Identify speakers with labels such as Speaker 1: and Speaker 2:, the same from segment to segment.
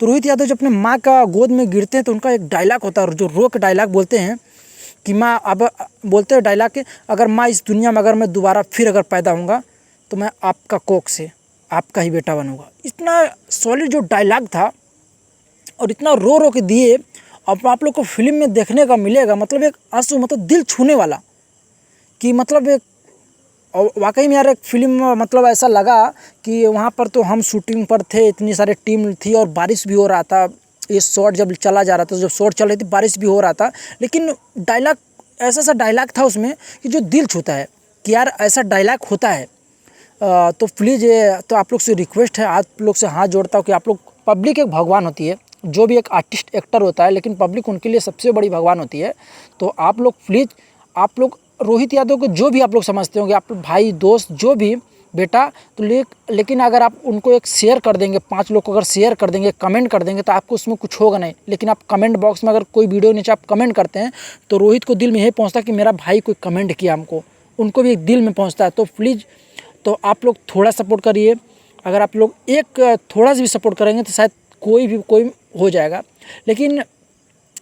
Speaker 1: तो रोहित यादव जब अपने माँ का गोद में गिरते हैं तो उनका एक डायलॉग होता है, जो रो के डायलॉग बोलते हैं कि माँ, अब बोलते हैं डायलॉग के, अगर माँ इस दुनिया में अगर मैं दोबारा फिर अगर पैदा होऊंगा तो मैं आपका कोख से आपका ही बेटा बनूंगा। इतना सॉलिड जो डायलॉग था और इतना रो रो के दिए। अब आप लोग को फिल्म में देखने का मिलेगा, मतलब एक आंसू, मतलब दिल छूने वाला, कि मतलब एक, और वाकई में यार एक फिल्म, मतलब ऐसा लगा कि वहाँ पर तो हम शूटिंग पर थे, इतनी सारी टीम थी और बारिश भी हो रहा था। ये शॉट जब चला जा रहा था, जब शॉट चल रही थी, बारिश भी हो रहा था, लेकिन डायलॉग ऐसा डायलॉग था उसमें कि जो दिल छूता है कि यार ऐसा डायलॉग होता है। तो प्लीज़ ये तो आप लोग से रिक्वेस्ट है, आप लोग से हाथ जोड़ता हूँ कि आप लोग, पब्लिक एक भगवान होती है, जो भी एक आर्टिस्ट एक्टर होता है, लेकिन पब्लिक उनके लिए सबसे बड़ी भगवान होती है। तो आप लोग प्लीज़, आप लोग रोहित यादव को जो भी आप लोग समझते होंगे, आप भाई दोस्त जो भी बेटा, तो लेकिन अगर आप उनको एक शेयर कर देंगे, 5 लोग को अगर शेयर कर देंगे, कमेंट कर देंगे, तो आपको उसमें कुछ होगा नहीं। लेकिन आप कमेंट बॉक्स में अगर कोई वीडियो नीचे आप कमेंट करते हैं तो रोहित को दिल में यही पहुँचता है कि मेरा भाई कोई कमेंट किया हमको, उनको भी एक दिल में पहुँचता है। तो प्लीज़, तो आप लोग थोड़ा सपोर्ट करिए। अगर आप लोग एक थोड़ा सा भी सपोर्ट करेंगे तो शायद कोई हो जाएगा। लेकिन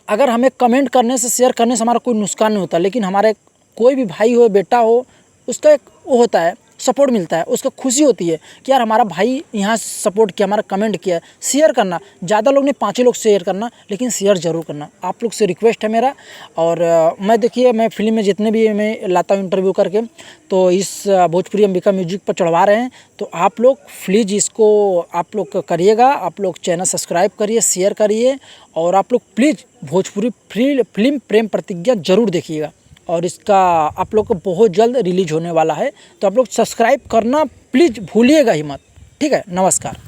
Speaker 1: अगर हमें कमेंट करने से, शेयर करने से हमारा कोई नुकसान नहीं होता, लेकिन हमारे कोई भी भाई हो, बेटा हो, उसका एक वो होता है, सपोर्ट मिलता है, उसको खुशी होती है कि यार हमारा भाई यहाँ सपोर्ट किया, हमारा कमेंट किया। शेयर करना, ज़्यादा लोग नहीं, 5 लोग शेयर करना, लेकिन शेयर ज़रूर करना। आप लोग से रिक्वेस्ट है मेरा। और मैं देखिए, मैं फिल्म में जितने भी मैं लाता हूँ इंटरव्यू करके, तो इस भोजपुरी अंबिका म्यूजिक पर चढ़वा रहे हैं। तो आप लोग प्लीज़ इसको आप लोग करिएगा, आप लोग चैनल सब्सक्राइब करिए, शेयर करिए, और आप लोग प्लीज़ भोजपुरी फिल्म प्रेम प्रतिज्ञा ज़रूर देखिएगा। और इसका आप लोग को बहुत जल्द रिलीज होने वाला है, तो आप लोग सब्सक्राइब करना प्लीज़ भूलिएगा ही मत। ठीक है, नमस्कार।